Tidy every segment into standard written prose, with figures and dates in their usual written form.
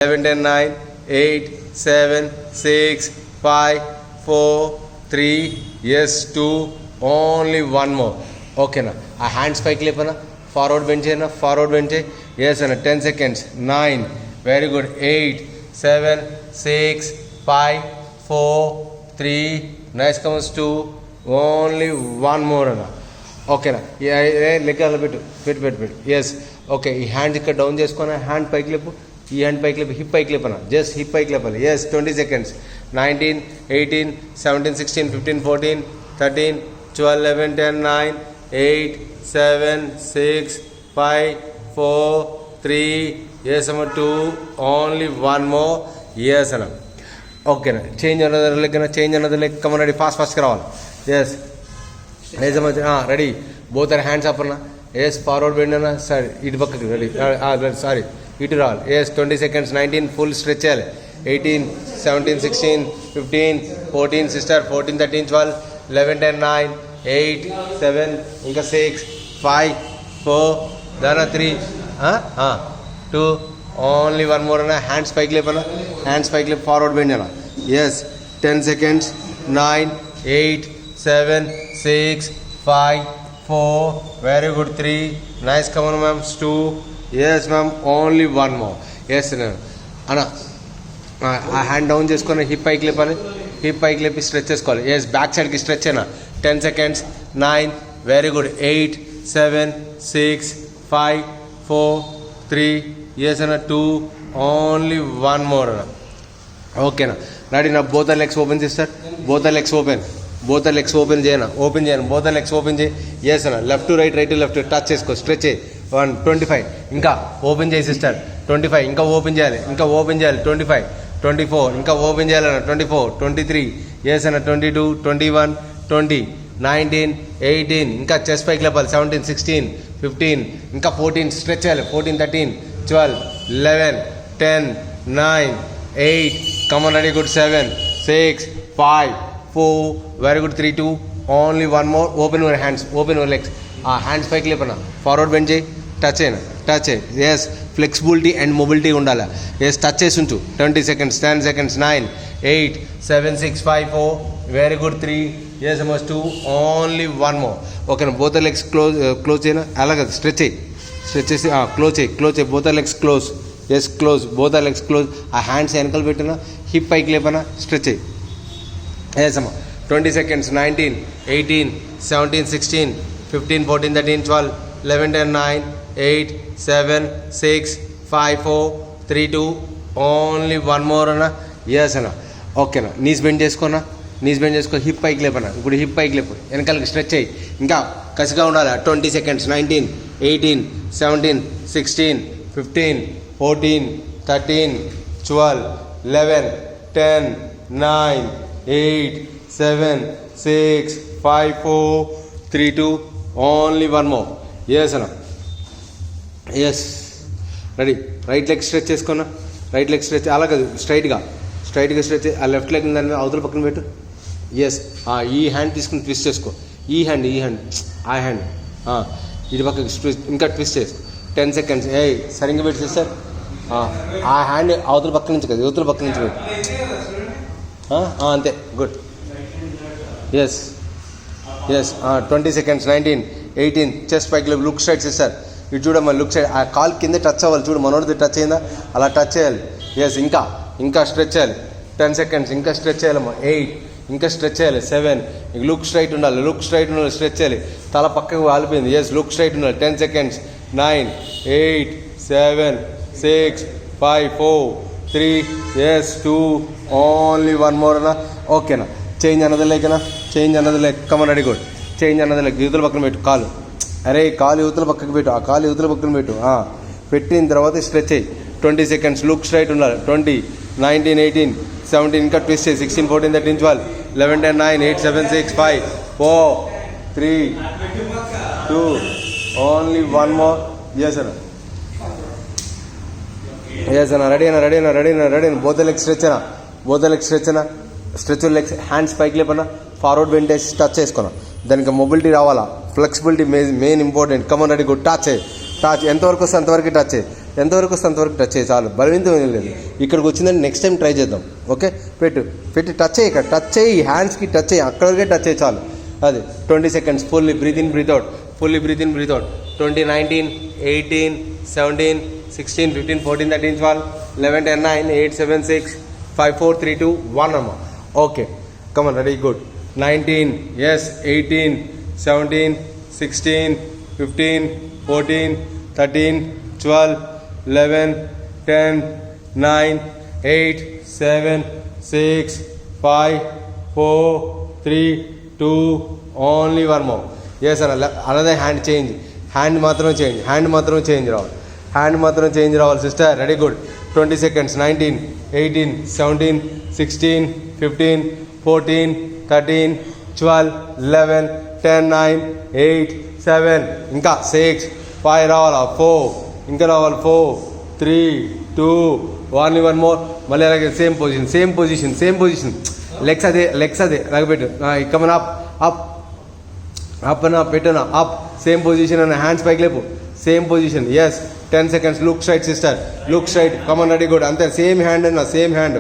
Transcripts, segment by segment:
11, 10, 9, 8, 7, 6, 5, 4, 3, yes, 2, only one more. Okay na. A hands pike lepana, forward bend cheyna, forward bend chey. Yes na, 10 seconds. 9, very good. 8, 7, 6, 5, 4, 3, nice comes 2, only one more na. Okay na. Leg ala పెట్టు. Yes. Okay, ఈ hand ఇక్కడ down చేసుకొని hand పైకి లేపు. ఈ hand పైకి లేపు, hip పైకి లేపన, జస్ట్ హిప్ పైకి లేపాలి. Yes, 20 seconds. 19, 18, 17, 16, 15, 14, 13, 12, 11, 10, 9, 8, 7, 6, 5, 4, 3, yes అమ్మ, 2, only one more. Yes అన్న. ఓకేనా. చేంజ్ అన్నది లెగ్ అన్న, చేంజ్ అన్నది లెగ్. కమన్ రెడీ, ఫాస్ట్గా రావాలి. Yes ready. Both are hands up అన్న. ఎస్, ఫార్వర్డ్ బెండ్ అన్న. సరే, ఇటు పక్కకి రెడీ. సారీ, ఇటు రావాలి. Yes, 20 seconds. 19, ఫుల్ స్ట్రెచ్ చేయాలి. 18, 17, 16, 15, 14, సిస్టర్, 14, 13, 12, 11, 10, 9, 8, 7, ఇంకా 6, 5, 4, దానా 3, 2, ఓన్లీ వన్ మోర్ అన్న. హ్యాండ్స్ పైకి లేపనా, హ్యాండ్స్ పైకి లేపు, ఫార్వర్డ్ బెండ్ అన్న. Yes, 10 seconds. 9, 8, 7, 6, 5, 4, very good. 3, nice, come on ma'am. 2, yes ma'am, only one more. Yes అన్న. ఆ హ్యాండ్ డౌన్ చేసుకొని హిప్ పైకి లేపాలి, హిప్ పైకి లేపి స్ట్రెచ్ చేసుకోవాలి. ఎస్, బ్యాక్ సైడ్కి స్ట్రెచ్ అయినా. 10 seconds. 9, very good. 8, 7, 6, 5, 4, 3, ఎస్ అన్న. 2, ఓన్లీ వన్ మోర్ అన్న. ఓకేనా. రెడీ నా. బోత్ లెగ్స్ ఓపెన్ చేస్తారు. Both legs open, both legs open చేయను, ఓపెన్ చేయను. బోత్ లెగ్స్ ఓపెన్ చేయి. ఎస్ అన్న. Left to right, right to left touch చేసుకో, స్ట్రెచ్ చేయి. 1, 25, ఇంకా ఓపెన్ చేయి సిస్టర్. 25, ఇంకా ఓపెన్ చేయాలి, ఇంకా ఓపెన్ చేయాలి. 25, 24, ఇంకా ఓపెన్ చేయాలన్న. 24, 23, ఎస్ అన్న. 22, 21, 20, 19, 18, ఇంకా చెస్ట్ పైకి లేపాలి. 17, 16, 15, ఇంకా 14, స్ట్రెచ్ చేయాలి. 14, 13, 12, 11, 10, 9, 8, come on ready. Good. 7, 6, 5, 4, very good. 3, 2, only one more. Open your hands, open your legs. ఆ హ్యాండ్స్ పైకి లేపన, ఫార్వర్డ్ బెండ్ చేయి, టచ్ అయినా, టచ్ అయ్యి. ఎస్, ఫ్లెక్సిబిలిటీ అండ్ మొబిలిటీ ఉండాలి. ఎస్, టచ్ చేసి ఉంచు. 20 seconds. 10 seconds. 9, 8, 7, 6, 5, 4, very good. 3, yes must. 2, only one more. ఓకేనా. Both legs close చేయనా, అలాగే స్ట్రెచ్ అయ్యి, స్ట్రెచ్ చేసి క్లోజ్ చేయి, క్లోజ్ చేయి. Both legs close. Yes, close. Both legs close. ఆ హ్యాండ్స్ వెనకలు పెట్టినా, హిప్ పైకి లేపనా, స్ట్రెచ్ అయ్యి. ఎస్ అమ్మా. 20 seconds. 19, 18, 17, 16, 15, 14, 13, 12, 11, 10, 9, 8, 7, 6, 5, 4, 3, 2, ఓన్లీ వన్ మోర్ అన్న. ఎస్ అన్న. ఓకేనా. నీస్ బెండ్ చేసుకోనా, నీస్ బెండ్ చేసుకో. హిప్ పైకి లేపనా. ఇప్పుడు హిప్ పైకి లేపు, వెనకాలకి స్ట్రెచ్ అయ్యి, ఇంకా కసిగా ఉండాలి. 20 seconds. 19, 18, 17, 16, 15, 14, 13, 12, 11, 10, 9, 8, 7, 6, 5, 4, 3, 2, only one more. Yes అన్న. Yes, ready. Right leg stretch చేసుకున్నా, రైట్ లెగ్ స్ట్రెచ్. అలా కాదు, స్ట్రైట్గా స్ట్రెచ్. ఆ లెఫ్ట్ లెగ్ దాని మీద అవతల పక్కన పెట్టు. ఎస్, ఈ హ్యాండ్ తీసుకుని ట్విస్ట్ చేసుకో. ఈ హ్యాండ్ ఆ హ్యాండ్ ఇది పక్కకి ఇంకా ట్విస్ట్ చేసుకో. 10 seconds. సరిగ్గా పెట్టి సార్. ఆ హ్యాండ్ అవతల పక్క నుంచి కదా, యువతల పక్క నుంచి పెట్టు. అంతే. గుడ్. Yes, 20 seconds. 19, 18, చెస్ట్ పైకి లుక్ స్ట్రైట్ సార్. ఇటు చూడమ్మా, లుక్ సైడ్. ఆ కాల్ కింద టచ్ అవ్వాలి. చూడు, మనోడిది టచ్ అయిందా, అలా టచ్ చేయాలి. ఎస్, ఇంకా స్ట్రెచ్ చేయాలి. 10 seconds. ఇంకా స్ట్రెచ్ చేయాలమ్మా. 8, ఇంకా స్ట్రెచ్ చేయాలి. 7, లుక్ స్ట్రైట్ ఉండాలి, స్ట్రెచ్ చేయాలి. తల పక్కకు వాలిపోయింది. ఎస్, లుక్ స్ట్రైట్ ఉండాలి. 10 seconds. 9, 8, 7, 6, 5, 4, 3, yes 2, only one more అన్న. ఓకేనా. చేంజ్ అన్నది లేకనా, చేంజ్ అన్నది లేక. Come on ready. గుడ్. చేంజ్ అన్నది లేక. యువతల పక్కన పెట్టు కాలు. అరే, కాలు యువతల పక్కకి పెట్టు, ఆ కాలు యువతల పక్కన పెట్టు. పెట్టిన తర్వాత స్ట్రెచ్ అయ్యి. 20 seconds. లుక్ స్ట్రైట్ ఉండాలి. 20, 19, 18, 17, ఇంకా ట్విస్ట్ చేయి. 16, 14, 13, 12, 11, 10, 9, 8, 7, 6, 5, 4, 3, 2, ఓన్లీ వన్ మోర్. ఎస్ అన్న. ఎస్ అన్న. రెడీ అన్న. బోత్ లెగ్స్ స్ట్రెచ్ అన్న, బోత్ లెగ్స్ స్ట్రెచ్ అన్న. Stretch legs. హ్యాండ్స్ పైకి లేపన్నా, ఫార్వర్డ్ బెండ్ చేసి టచ్ చేసుకున్నా. దానికి మొబిలిటీ రావాలా, flexibility main important. Come on ready. Good. Touch ఎంతవరకు వస్తే అంతవరకు టచ్. ఎంతవరకు వస్తే అంతవరకు టచ్ చేయి చాలు, బలవంతం ఏం లేదు. ఇక్కడికి వచ్చిందంటే నెక్స్ట్ టైం ట్రై చేద్దాం. ఓకే, పెట్టి టచ్ చేయి, ఇక్కడ టచ్ చేయి, హ్యాండ్స్కి టచ్ చేయి, అక్కడ వరకే టచ్ చేయి చాలు. అది 20 seconds fully breathe in breathe out, fully breathe in breathe out. 20, 19, 18, 17, 16, 15, 14, 13, 12, 11, 10, 9, 8, 7, 6, 5, 4, 3, 2, 1 అమ్మా. Okay, come on, ready, good. 19, yes, 18, 17, 16, 15, 14, 13, 12, 11, 10, 9, 8, 7, 6, 5, 4, 3, 2, only one more. Yes, another hand change. Hand మాత్రం చేంజ్ రావాలి సిస్టర్. Ready, good. 20 seconds. 19, 18, 17, 16, 15, 14, 13, 12, 11, 10, 9, 8, 7, ఇంకా 6, 5 రావాలా, 4, ఇంకా రావాలి, 4, 3, 2, ఓన్లీ వన్ మోర్. మళ్ళీ అలాగే same position. Legs అదే అలాగే పెట్టు. కమన్ అప్ అన్న పెట్టునా, అప్, సేమ్ పొజిషన్ అన్న, హ్యాండ్స్ పైకి లేపు, same position. Yes, 10 seconds. Look straight sister, look straight. Come on, ready, good. అంతే, సేమ్ హ్యాండ్ అన్న, సేమ్ హ్యాండ్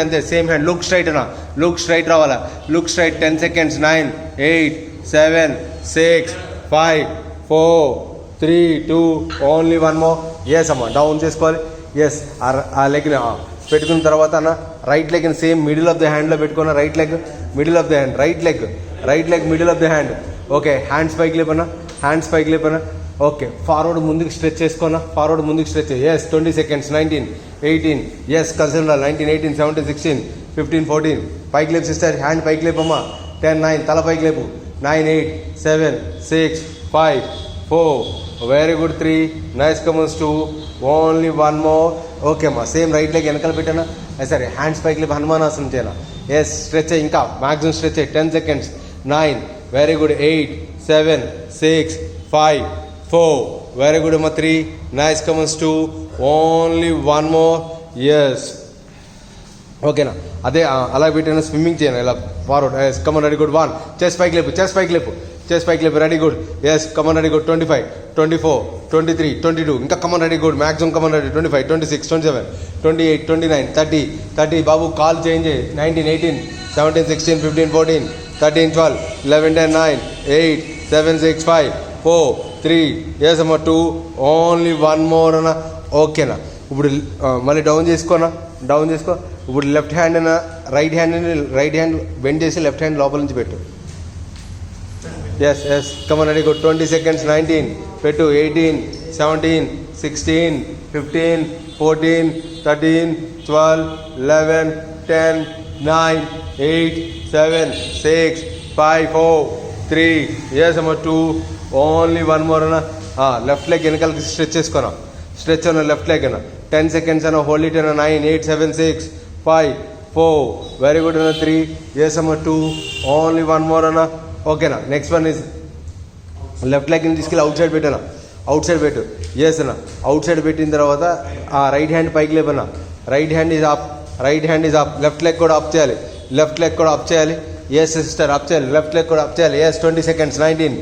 అంతే, సేమ్ హ్యాండ్. లుక్ స్ట్రైట్ అన్న, లుక్ స్ట్రైట్ రావాలా, look straight. 10 seconds. 9, 8, 7, 6, 5, 4, 3, 2, only one more. Yes అమ్మ, down చేసుకోవాలి. Yes, ఆ లెగ్ని పెట్టుకున్న తర్వాత అన్న రైట్ లెగ్ని సేమ్ మిడిల్ ఆఫ్ ద హ్యాండ్లో పెట్టుకున్న, right leg middle of the hand, right leg middle of the hand. Okay, hands పైకి లేపన్నా. ఓకే, ఫార్వర్డ్ ముందుకు స్ట్రెచ్ చేసుకున్నా, ఎస్. 20 seconds. 19, 18, ఎస్, కలిసి ఉండాలి. 19, 18, 17, 16, 15, 14, పైకి లేపు సిస్టర్, హ్యాండ్ పైకి లేపమ్మా. 10, 9, తల పైకి లేపు. 9, 8, 7, 6, 5, 4, very good. 3, nice, కమన్స్. 2, only one more. Okay అమ్మా, సేమ్ రైట్ లెగ్ వెనకాల పెట్టానా, సరే, హ్యాండ్స్ పైకి లేపు, హనుమానాసనం చేయాలి. ఎస్, స్ట్రెచ్ అయ్యి, ఇంకా మ్యాక్సిమం స్ట్రెచ్ అయ్యి. 10 seconds. 9, very good. 8, 7, 6, 5, 4, very good అమ్మా. 3, nice, కమన్స్. 2, only one more. Yes, ఓకేనా, అదే అలా పెట్టిన స్విమ్మింగ్ చేయను, ఇలా forward. Yes, come on, ready, good. 1, chest పైకి లేపు, ready, good. Yes, come on, ready, good. 25, 24, 23, 22, ఇంకా come on, ready, good. Maximum come on, ready. 25, 26, 27, 28, 29, 30 బాబు, కాల్ చేంజ్. 19, 18, 17, 16, 15, 14, 13, 12, 11, 10, 9, 8, 7, 6, 5, 4, 3, ఎస్ అమ్మ. 2, ఓన్లీ వన్ మోర్ అన్న. ఓకేనా, ఇప్పుడు మళ్ళీ డౌన్ చేసుకో. ఇప్పుడు లెఫ్ట్ హ్యాండ్ అన్న, రైట్ హ్యాండ్ బెండ్ చేసి లెఫ్ట్ హ్యాండ్ లోపల నుంచి పెట్టు. Yes, come on, ready, good. 20 seconds. 19 పెట్టు. 18, 17, 16, 15, 14, 13, 12, 11, 10, 9, 8, 7, 6, 5, 4, 3, ఎస్ అమ్మ. 2, ఓన్లీ వన్ మోర్ అన్న. లెఫ్ట్ లెగ్ వెనకాలకి స్ట్రెచ్ చేసుకోనా, స్ట్రెచ్ అన్న లెఫ్ట్ లెగ్ అన్న. 10 seconds అన్న, హోల్డ్ ఇట్ అన్న. 9, 8, 7, 6, 5, 4, వెరీ గుడ్ అన్న. 3, ఎస్ అమ్మ. 2, ఓన్లీ వన్ మోర్ అన్న. ఓకేనా, నెక్స్ట్ వన్ ఇస్ లెఫ్ట్ లెగ్ని తీసుకెళ్ళి అవుట్ సైడ్ పెట్టాను, పెట్టు. ఎస్ అన్న, అవుట్ సైడ్ పెట్టిన తర్వాత రైట్ హ్యాండ్ పైకి లేపన్నా, right hand is up, left leg కూడా అప్ చేయాలి. ఎస్ సిస్టర్, అప్ చేయాలి, లెఫ్ట్ లెగ్ కూడా అప్ చేయాలి. Yes, 20 seconds. 19,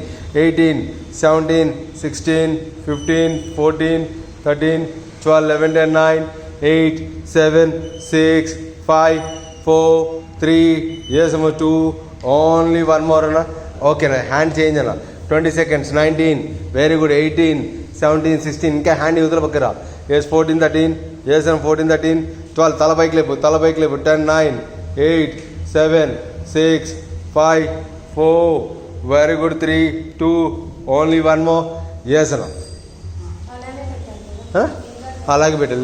18, 17, 16, 15, 14, 13, 12, 11, 10, 9, 8, 7, 6, 5, 4, 3, ఎస్ అమ్మ. 2, ఓన్లీ వన్ మోర్ అన్న. ఓకేనా, హ్యాండ్ చేంజ్ అన్న. 20 seconds. 19, very good. 18, 17, 16, ఇంకా హ్యాండ్ యువతల పక్కన. ఎస్, 14, 13, ఎస్ అన్న. 14, 13, 12, తల పైకి లేపు. 10, 9, 8, 7, 6, 5, 4, very good. 3, 2, only one more. Yes అన్న, అలాగే పెట్టు.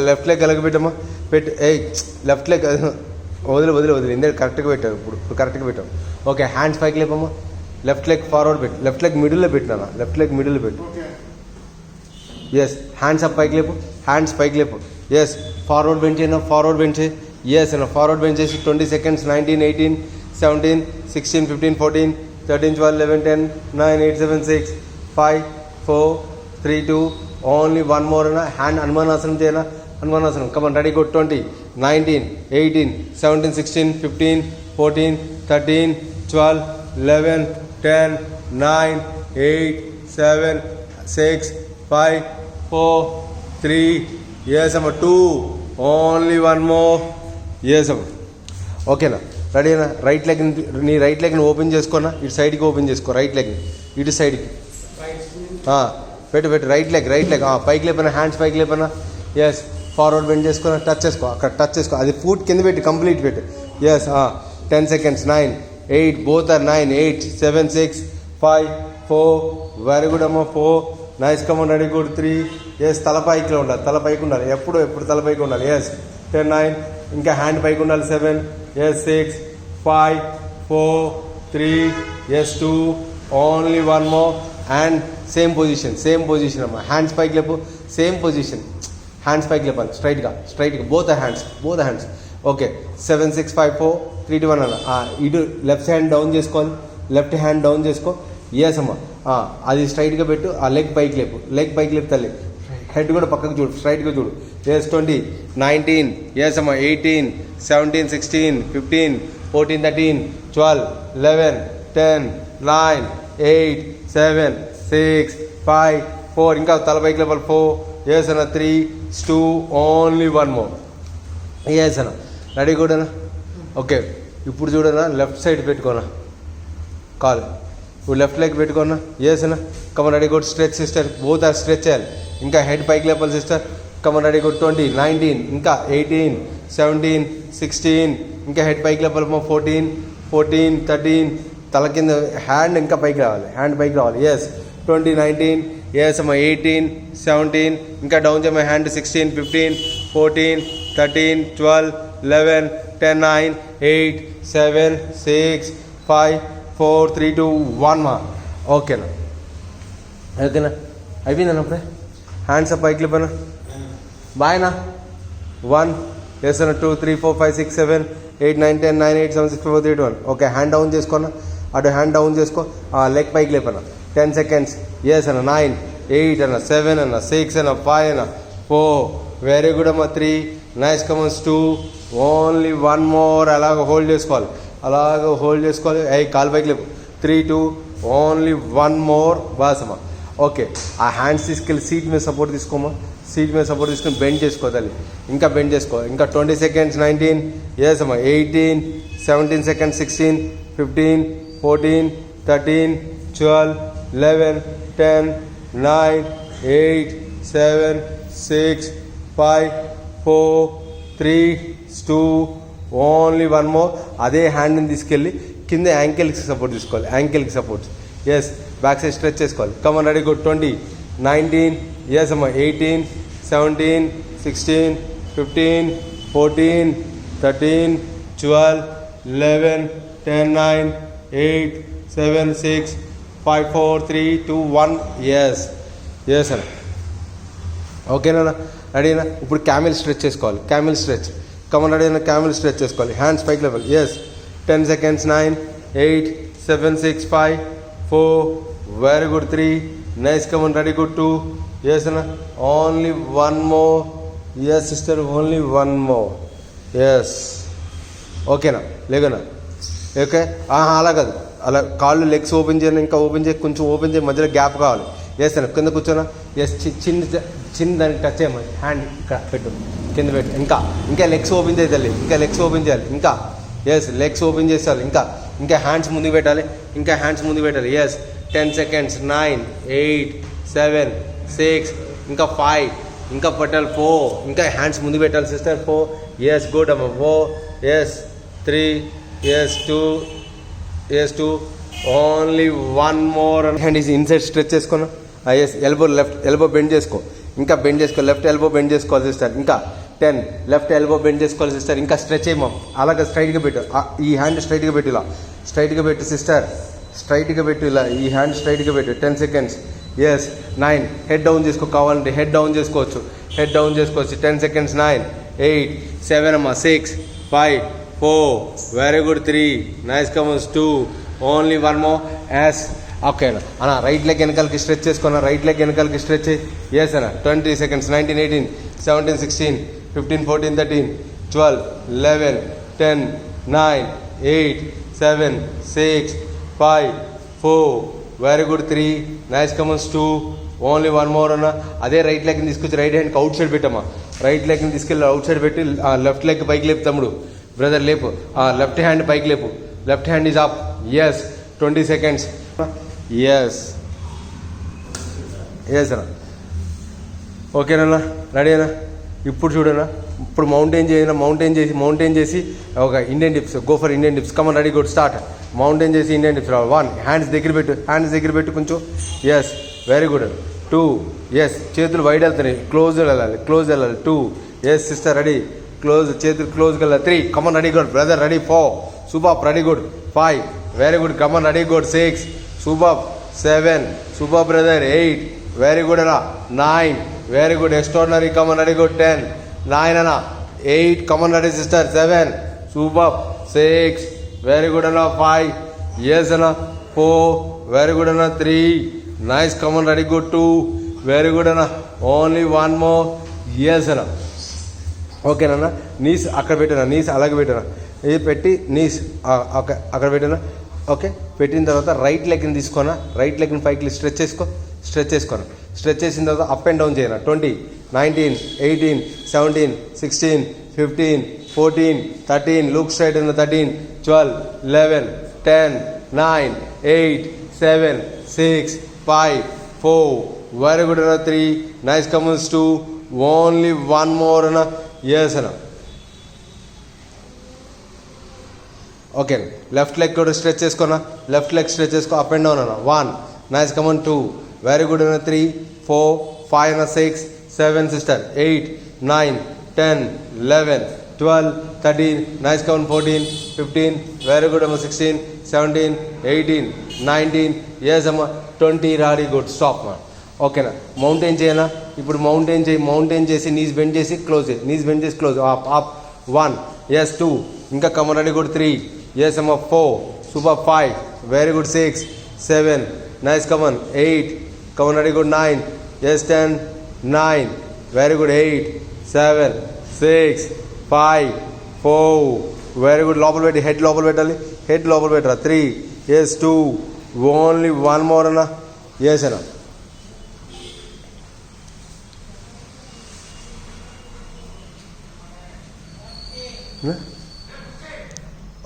లెఫ్ట్ లెగ్ అలాగే పెట్టమ్మా, పెట్టు. లెఫ్ట్ లెగ్ వదిలి ఇందే కరెక్ట్గా పెట్టావు. ఇప్పుడు కరెక్ట్గా పెట్టావు. ఓకే, హ్యాండ్స్ పైకి లేపమ్మా. లెఫ్ట్ లెగ్ ఫార్వర్డ్ పెట్టు, లెఫ్ట్ లెగ్ మిడిల్లో పెట్టినా, పెట్టు. ఎస్, హ్యాండ్స్ అప్ పైకి లేపు, ఎస్. ఫార్వర్డ్ బెంచ్ అయినా, ఎస్ అన్న. ఫార్వర్డ్ బెంచ్ చేసి 20 seconds. 19, 18, 17, 16, 15, 14, 13, 12, 11, 10, 9, 8, 7, 6, 5, 4, 3, 2, ఓన్లీ వన్ మోర్ అన్న. హ్యాండ్ హనుమానాసనం చేయనా, కమన్, రెడీ, గుడ్. 20, 19, 18, 17, 16, 15, 14, 13, 12, 11, 10, 9, 8, 7, 6, 5, 4, 3, yes అమ్మ 2, ఓన్లీ 1 more, yes అమ్మ. ఓకేనా, రెడీనా? రైట్ లెగ్, నీ రైట్ లెగ్ని ఓపెన్ చేసుకోనా, ఇటు సైడ్కి ఓపెన్ చేసుకో, రైట్ లెగ్ని ఇటు సైడ్కి పెట్టు, రైట్ లెగ్ పైకి లేపనా, హ్యాండ్స్ పైకి లేపనా, ఎస్. ఫార్వర్డ్ బెండ్ చేసుకున్నా, టచ్ చేసుకో, అక్కడ టచ్ చేసుకో, అది ఫుట్ కింద పెట్టి కంప్లీట్ పెట్టు, yes. 10 seconds, 9, 8, both are 9, 8, 7, 6, 5, 4, very good అమ్మ, 4, nice, come on, ready, good, 3, yes. తల పైకి ఉండాలి, ఎప్పుడు తల పైకి ఉండాలి, ఎస్. 10, 9, ఇంకా హ్యాండ్ పైకి ఉండాలి, 7, yes. 6, 5, 4, 3, yes. 2, only 1 more, and same position అమ్మ. హ్యాండ్స్ పైకి లేపు, సేమ్ పొజిషన్, హ్యాండ్స్ పైకి లేపాలి, స్ట్రైట్గా బోత్ హ్యాండ్స్. ఓకే, 7, 6, 5, 4, 3, 2, 1 అన్న. ఇటు లెఫ్ట్ హ్యాండ్ డౌన్ చేసుకోవాలి, లెఫ్ట్ హ్యాండ్ డౌన్ చేసుకో, ఎస్ అమ్మ. అది స్ట్రైట్గా పెట్టు, ఆ లెగ్ పైకి లేపు తల్లి, హెడ్ కూడా పక్కకు చూడు, స్ట్రైట్గా చూడు, ఎస్. 20, 19, ఎస్ అమ్మ. 18, 17, 16, 15, 14, 13, 12, 11, 10, 9, 8, 7, 6, 5, 4, ఇంకా తల పైకి లేపాలి, 4, ఎస్ అన్న. 3, 2, ఓన్లీ 1 more, ఎస్ అన్న. రెడీ కూడా అన్న. ఓకే, ఇప్పుడు చూడనా, లెఫ్ట్ సైడ్ పెట్టుకోనా కాలు, ఇప్పుడు లెఫ్ట్ లెగ్ పెట్టుకోనా, ఎస్ అన్న. Come on, ready, good, stretch sister, both are stretch చేయాలి, ఇంకా హెడ్ పైకి లేపాలి సిస్టర్. Come on, ready, good. 20, 19, ఇంకా 18, 17, 16, ఇంకా హెడ్ పైకి లేపాలి, 14, 13, తల కింద హ్యాండ్ ఇంకా పైకి రావాలి, ఎస్. 20, 19, ఎస్ అమ్మ. 18, 17, ఇంకా డౌన్ చేయమ, హ్యాండ్ 16, 15, 14, 13, 12, 11, 10, 9, 8, 7, 6, 5, 4, 3, 2, 1 మా. ఓకేనా అయిపోయిందన్న. అప్పుడే హ్యాండ్స్ అప్, పైకి లేపనా, బాయ్నా. 1, ఎస్ అన్న. 2, 3, 4, 5, 6, 7, 8, 9, 10, 9, 8, 7, 6, 5, 4, 3, 2, 1. ఓకే, హ్యాండ్ డౌన్ చేసుకోనా, అటు హ్యాండ్ డౌన్ చేసుకో, లెగ్ పైకి లేపనా. 10 seconds, ఎస్ అన్న. 9, 8 అన్న. 7 అన్న. 6 అన్న. 5 అన్న. 4, వెరీ గుడ్ అమ్మ. 3, నైస్, కమన్స్. 2, ఓన్లీ 1 more, అలాగ హోల్డ్ చేసుకోవాలి, కాలు పైకి లేపు. 3, 2, ఓన్లీ 1 more, బాస్ అమ్మ. ఓకే, ఆ హ్యాండ్స్ తీసుకెళ్ళి సీట్ మీద సపోర్ట్ తీసుకోమా, తీసుకుని బెండ్ చేసుకోవాలి, ఇంకా బెండ్ చేసుకో, ఇంకా 20 seconds, 19, ఎస్ అమ్మ. 18, 17 seconds, 16, 15, 14, 13, 12, 11, 10, 9, 8, 7, 6, 5, 4, 3, 2, ఓన్లీ 1 more. అదే హ్యాండ్ని తీసుకెళ్ళి కింద యాంకిల్కి support, yes. Back side stretch చేసుకోవాలి. Come on, ready, good. 20, 19, ఎస్ అమ్మ. 18, 17, 16, 15, 14, 13, 12, 11, 10, 9, 8, 7, 6, 5, 4, 3, 2, 1, ఎస్ అన్న. ఓకేనా, రెడీనా? ఇప్పుడు క్యామిల్ స్ట్రెచ్ చేసుకోవాలి, కమన్, రెడీనా? క్యామిల్ స్ట్రెచ్ చేసుకోవాలి, హ్యాండ్స్ పైకి level, yes. 10 seconds, 9, 8, 7, 6, 5, 4, very good. 3, nice, come on, ready, good. 2, yes అన్న. Only 1 more, yes sister, only 1 more, yes. ఓకేనా, లేగనా? ఓకే, అలా కాదు, అలా కాళ్ళు లెగ్స్ ఓపెన్ చేయను, ఇంకా కొంచెం ఓపెన్ చేయి, మధ్యలో గ్యాప్ కావాలి, ఎస్ అన్న. కింద కూర్చోనా, ఎస్. చిన్న దానికి టచ్ చేయమని, హ్యాండ్ ఇక్కడ పెట్టు, కింద పెట్టు, ఇంకా లెగ్స్ ఓపెన్ చేయాలి, ఇంకా ఎస్. లెగ్స్ ఓపెన్ చేయాలి, ఇంకా హ్యాండ్స్ ముందుకు పెట్టాలి, ఎస్. 10 seconds, 9, 8, 7, 6, ఇంకా 5, ఇంకా పెట్టాలి, 4, ఇంకా హ్యాండ్స్ ముందు పెట్టాలి సిస్టర్, 4, ఎస్. గుడ్ అమ్మ. 4, yes. 3, yes. 2, only 1 more. Hand is inside stretch చేసుకున్నా, ఎస్. లెఫ్ట్ ఎల్బో బెండ్ చేసుకో, లెఫ్ట్ ఎల్బో బెండ్ చేసుకోవాలి సిస్టర్, ఇంకా 10, లెఫ్ట్ ఎల్బో బెండ్ చేసుకోవాలి సిస్టర్, ఇంకా స్ట్రెచ్ అయ్యమా, అలాగే స్ట్రైట్గా పెట్టు, ఈ హ్యాండ్ స్ట్రైట్గా పెట్టు, ఇలా స్ట్రైట్గా పెట్టు సిస్టర్, ఇలా ఈ హ్యాండ్ స్ట్రైట్గా పెట్టు. 10 seconds, ఎస్. 9, హెడ్ డౌన్ చేసుకో, కావాలంటే హెడ్ డౌన్ చేసుకోవచ్చు, 10 seconds, 9, 8, 7 అమ్మా. 6, 5, 4, very good. 3, nice, కమన్స్. 2, only 1 more, yes. ఓకేనా అన్న. రైట్ లెగ్ వెనకాలకి స్ట్రెచ్ చేసుకున్నా, ఎస్ అన్న. 20 seconds, 19, 18, 17, 16, 15, 14, 13, 12, 11, 10, 9, 8, 7, 6, 5, 4, very good. 3, nice, కమన్స్. 2, only one more అన్న. అదే రైట్ లెగ్ తీసుకొచ్చి రైట్ హ్యాండ్కి అవుట్ సైడ్ పెట్టమ్మా. రైట్ లెగ్ని తీసుకెళ్ళి అవుట్ సైడ్ పెట్టి లెఫ్ట్ లెగ్ పైకి లేపు తమ్ముడు. బ్రదర్ లేపు. లెఫ్ట్ హ్యాండ్ పైకి లేపు. Left hand is up. Yes 20 seconds. Yes yes అన్న. ఓకేనా, రెడీ అన్నా. ఇప్పుడు చూడనా, ఇప్పుడు మౌంటైన్ చేసి ఒక Indian dips. Go for Indian dips. Come on ready good start. Mountain చేసి ఇండియన్ డిప్స్ రావాలి. 1 హ్యాండ్స్ దగ్గర పెట్టు కొంచెం. Yes very good. 2 ఎస్ చేతులు వైడ్ వెళ్తాయి, క్లోజ్ వెళ్ళాలి 2 ఎస్ సిస్టర్ రెడీ చేతులు క్లోజ్కి వెళ్ళాలి. 3 come on ready good brother ready. 4 super ready good. 5 very good come on ready good. 6 super. 7 super brother. 8 very good అన్న. 9 very good extraordinary come on ready good. 10 9 అన్న. 8 come on ready sister. 7 super. 6 very good అన్న. 5 yes అన్న. 4 very good అన్న. 3 nice come on ready good. 2 very good అన్న. Only 1 more. Yes అన్న. ఓకేనా, knees అక్కడ పెట్టినా, నీస్ అలాగే పెట్టినా. ఇది పెట్టి నీస్ అక్కడ పెట్టినా. ఓకే, పెట్టిన తర్వాత రైట్ లెగ్ని తీసుకున్నా. రైట్ లెగ్ని పైకి స్ట్రెచ్ చేసుకోనా. స్ట్రెచ్ చేసిన తర్వాత అప్ అండ్ డౌన్ చేయనా. 20 19 18 17 16 15 14 13 లుక్ స్ట్రైట్ ఉన్న 13 12 11 10 9 8 7 6 5 4 వెరీ గుడ్ అన్న. 3 నైస్ కమన్స్. 2 ఓన్లీ 1 మోర్ అన్న. ఎస్ అన్న. ఓకే, లెఫ్ట్ లెగ్ కూడా స్ట్రెచ్ చేసుకోనా. లెఫ్ట్ లెగ్ స్ట్రెచ్ చేసుకో. అప్ అండ్ డౌన్ అన్న. 1 నైస్ కమన్. 2 వెరీ గుడ్ అన్న. 3 4 5 అన్న. 6 7 sister. 8 9 10 11 12 13 nice come on. 14 15 very good అమ్మ. 16 17 18 19 ఎస్ అమ్మ. 20 రాడీ గుడ్. స్టాప్ మా. ఓకేనా, మౌంటైన్ చేయనా. ఇప్పుడు మౌంటైన్ చేసి నీస్ బెండ్ చేసి క్లోజ్. Up 1 yes. 2 ఇంకా కమన్ రెడీ గుడ్. 3 ఎస్ అమ్మ. 4 super. 5 very good. 6 7 nice come on. 8 come on ready good. 9 yes. 10 9 very good. 8 7 6 5 4 very good. లోపల పెట్టి హెడ్ లోపల పెట్టాలి. హెడ్ లోపల పెట్టరా. 3 ఎస్. 2 ఓన్లీ 1 మోర్ అన్న. ఎస్ అన్న.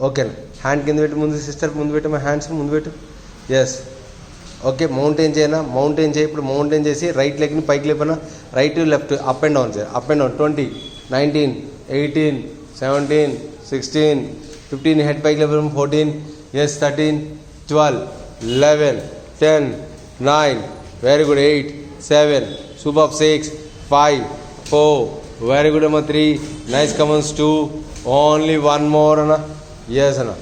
ఓకేనా, హ్యాండ్ కింద పెట్టి ముందు సిస్టర్ ముందు పెట్టు. మా హ్యాండ్స్ ముందు పెట్టు. ఎస్ ఓకే, మౌంటైన్ చేయి. ఇప్పుడు మౌంటైన్ చేసి రైట్ లెగ్ని పైకి లేపనా. Right left up and down చేయి. అప్ అండ్ డౌన్ 20 19 18 17 16 15 హెడ్ పైకి లేపడం. 14 yes. 13 12 11 10 9 very good. 8 7 super. 6 5 4 very good అమ్మ. 3 నైస్ కమన్స్. 2 ఓన్లీ 1 మోర్ అన్న. ఎస్ అన్న.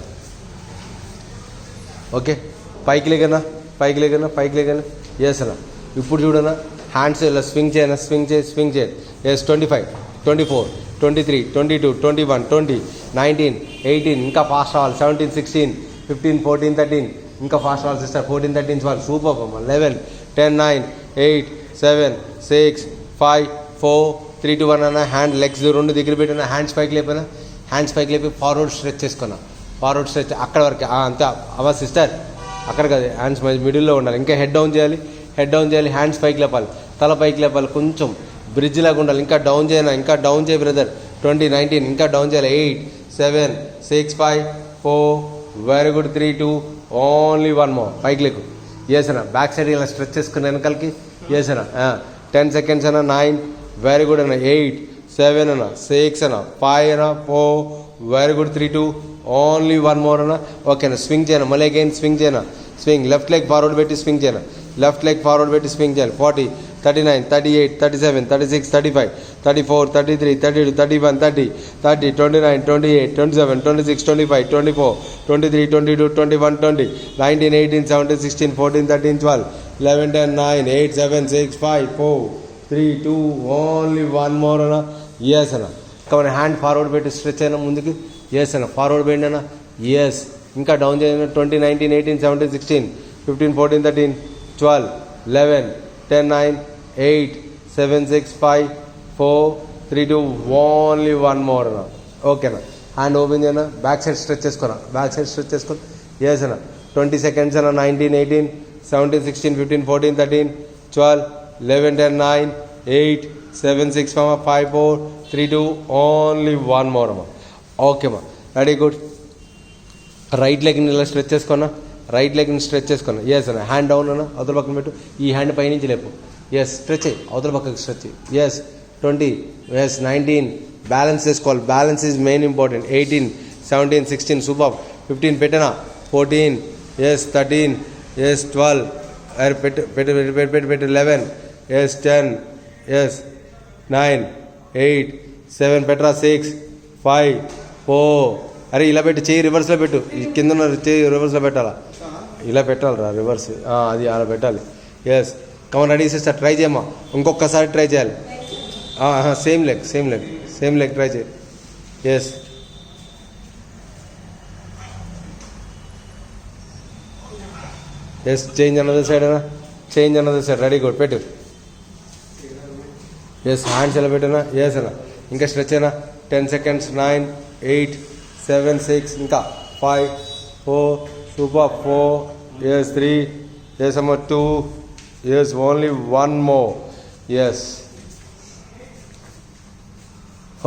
ఓకే, పైకి లేకన్నా. ఎస్ అన్న. ఇప్పుడు చూడన్నా, హ్యాండ్స్ ఇలా స్వింగ్ చేయండి. ఎస్. 25 24 23 22 21 20 19 18 ఇంకా ఫాస్ట్ రావాలి. 17 16 15 14 13 ఇంకా ఫాస్ట్ రావాలి సిస్టర్. 14 13 12 సూపర్ అమ్మ. 11 10 9 8 7 6 5 4 3 2 1 అన్న. హ్యాండ్ లెగ్స్ 2 దగ్గర పెట్టిన. హ్యాండ్స్ పైకి లేపి ఫార్వర్డ్ స్ట్రెచ్ చేసుకున్నా. ఫార్వర్డ్ స్ట్రెచ్ అక్కడ వరకు అంతే అవ్వ సిస్టర్. అక్కడ కాదు, హ్యాండ్స్ మిడిల్లో ఉండాలి. ఇంకా హెడ్ డౌన్ చేయాలి. హ్యాండ్స్ పైకి లేపాలి. తల పైకి లేపాలి. కొంచెం బ్రిడ్జ్ లాగా ఉండాలి. ఇంకా డౌన్ చేయి బ్రదర్. 20 19 ఇంకా డౌన్ చేయాలి. 8 7 6 5 4 వెరీ గుడ్. 3 2 only 1 more. పైకి లేకు. ఎస్ అన్న. బ్యాక్ సైడ్ ఇలా స్ట్రెచ్ చేసుకుని వెనకాలకి. ఎస్ అన్న. 10 seconds అన్న. 9 వెరీ గుడ్ అన్న. 8 7 అన్న. 6 అన్న. 5 అన్న. 4 వెరీ గుడ్. 3 2 ఓన్లీ 1 మోర్ అన్న. ఓకేనా, స్వింగ్ చేయను. మళ్ళీ అగైన్ స్వింగ్ చేయను. లెఫ్ట్ లెగ్ ఫార్వర్డ్ పెట్టి స్వింగ్ చేయను. 40 39 38 37 36 35 34 33 32 31 30 30 29 28 27 26 25 24 23 22 21 20 19 18 17 16 14 13 12 11 10 9 8 7 6 5 4 3 2 ఓన్లీ 1 మోర్ అన్న. ఎస్ అన్న. కాబట్టి హ్యాండ్ ఫార్వర్డ్ పెట్టి స్ట్రెచ్ అయినా ముందుకి. ఎస్ అన్న. ఫార్వర్డ్ పెండి అన్న. ఎస్. ఇంకా డౌన్ చేయను. 20 19 18 17 16 15 14 13 12 11 10 9 8 7 6 5 4 3 2 ఓన్లీ 1 మోర్ అన్న. ఓకేనా, హ్యాండ్ ఓపెన్ చేయనా. బ్యాక్ సైడ్ స్ట్రెచ్ చేసుకున్నా. ఎస్ అన్న. 20 seconds అన్న. 19 18 17 16 15 14 13 12 11, 10, 9, 8, 7, 6, 5, 4, 3, 2, only one more అమ్మా. ఓకే అమ్మా, రెడీ, గుడ్. రైట్ లెగ్ని ఇలా స్ట్రెచ్ చేసుకున్నా, రైట్ లెగ్ని స్ట్రెచ్ చేసుకున్నా. ఎస్ అన్న, హ్యాండ్ డౌన్ అన్న, అవతల పక్కన పెట్టు, ఈ హ్యాండ్ పైనుంచి లేపు. ఎస్, స్ట్రెచ్ అయ్యి అవతల పక్కకి స్ట్రెచ్. ఎస్ 20, ఎస్ 19, బ్యాలెన్స్ చేసుకోవాలి, balance is main important. 18, 17, 16, super. 15 పెట్టనా, 14, ఎస్ 13, ఎస్ 12, పెట్టు పెట్టు పెట్టు పెట్టు పెట్టు 11, ఎస్ 10, ఎస్ 9, 8, 7 పెట్టరా, 6, 5, 4. అరే ఇలా పెట్టి, చేయి రివర్స్లో పెట్టు, ఈ కింద ఉన్న చేయి రివర్స్లో పెట్టాలా, ఇలా పెట్టాలరా రివర్స్, అది అలా పెట్టాలి. Yes come on, ready sister, try చేయమ్మా, ఇంకొకసారి ట్రై చేయాలి. Same leg same leg same leg try చేయి. ఎస్ ఎస్, చేంజ్ అన్నది సైడ్ అన్నా, చేంజ్ అన్నది సైడ్, రెడీ, గుడ్, పెట్టు. ఎస్ హ్యాండ్స్ ఎలా పెట్టినా, ఎస్ అన్న, ఇంకా స్ట్రెచ్ అయినా. 10 seconds, 9, 8, 7, 6, ఇంకా 5, 4, సూపర్, 4, ఎస్ 3, ఎస్ అమ్మ 2, yes only 1 more. Yes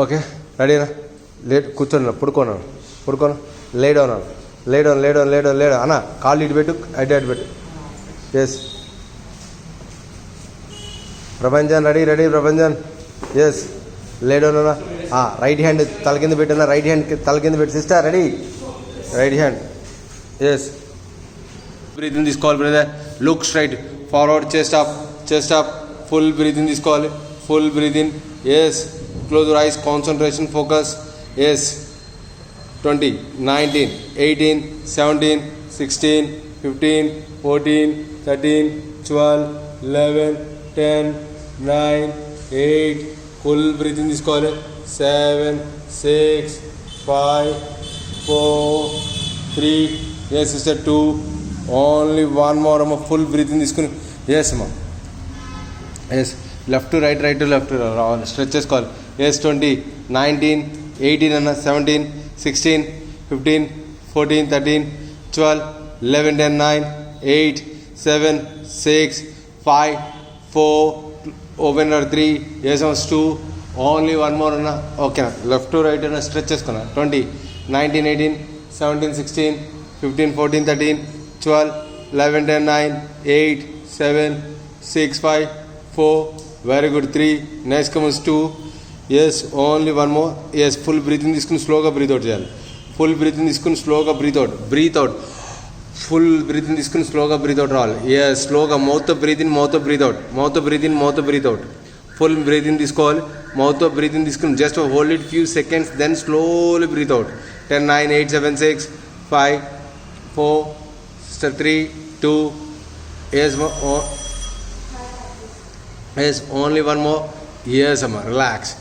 okay, రెడీనా, లేట్ కూర్చోను, పడుకోను పడుకోను, లేడోనా, లేడోన్ లేడోన్ లేడోన్ లేడో అన్న, కాళ్ళు ఇటు పెట్టు, అటు పెట్టు. Yes Prabhanjan, ready ready Prabhanjan. Yes లేడోన్ అన్న, రైట్ హ్యాండ్ తల కింద పెట్టినా, రైట్ హ్యాండ్ తల కింద పెట్టి sister, ready, right hand. Yes breathing తీసుకోవాలి brother, look straight forward, chest up, full breathing తీసుకోవాలి, full breathing. Yes close your eyes, concentration, focus. Yes 20, 19, 18, 17, 16, 15, 14, 13, 12, 11, 10, 9, 8, full breathing తీసుకోవాలి. 7, 6, 5, 4, 3, ఎస్ సిస్టర్ 2, ఓన్లీ 1 more అమ్మ, full breathing తీసుకుని. Yes అమ్మ, yes left to right, right to left రావాలి, stretch చేసుకోవాలి. Yes 20, 19, 18 అన్న, 17, 16, 15, 14, 13, 12, 11, 10, 9, 8, 7, 6, 5, 4, open 3, yes 2, only 1 more అన్న. ఓకేనా, left to right అన్న, స్ట్రెచ్ చేసుకున్నా. 20, 19, 18, 17, 16, 15, 14, 13, 12, 11, 10, 9, 8, 7, 6, 5, 4, very good. 3, next comes 2, yes only 1 more. Yes full breathing తీసుకుని స్లోగా బ్రీత్ అవుట్ చేయాలి, ఫుల్ బ్రీతింగ్ తీసుకుని స్లోగా బ్రీత్ అవుట్, ఫుల్ బ్రీతింగ్ తీసుకుని స్లోగా బ్రీత్ అవుట్ రావాలి. ఎస్ స్లోగా, మౌత్తో బ్రీత్ ఇన్, మౌత్తో బ్రీత్ అవుట్, మౌత్తో బ్రీత్ ఇన్, మౌత్తో బ్రీత్ అవుట్, ఫుల్ బ్రీతింగ్ తీసుకోవాలి, మౌత్తో బ్రీతింగ్ తీసుకుని just hold it few seconds, then slowly breathe out. 10, 9, 8, 7, 6, 5, 4, 3, 2, yes only 1 more. Yes అమ్మ, రిలాక్స్.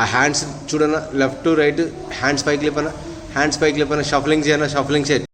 ఆ హ్యాండ్స్ చూడన్నా, లెఫ్ట్ టు రైట్, హ్యాండ్స్ పైకి లేపనా, షఫలింగ్ చేయనా, షఫలింగ్ చేయండి.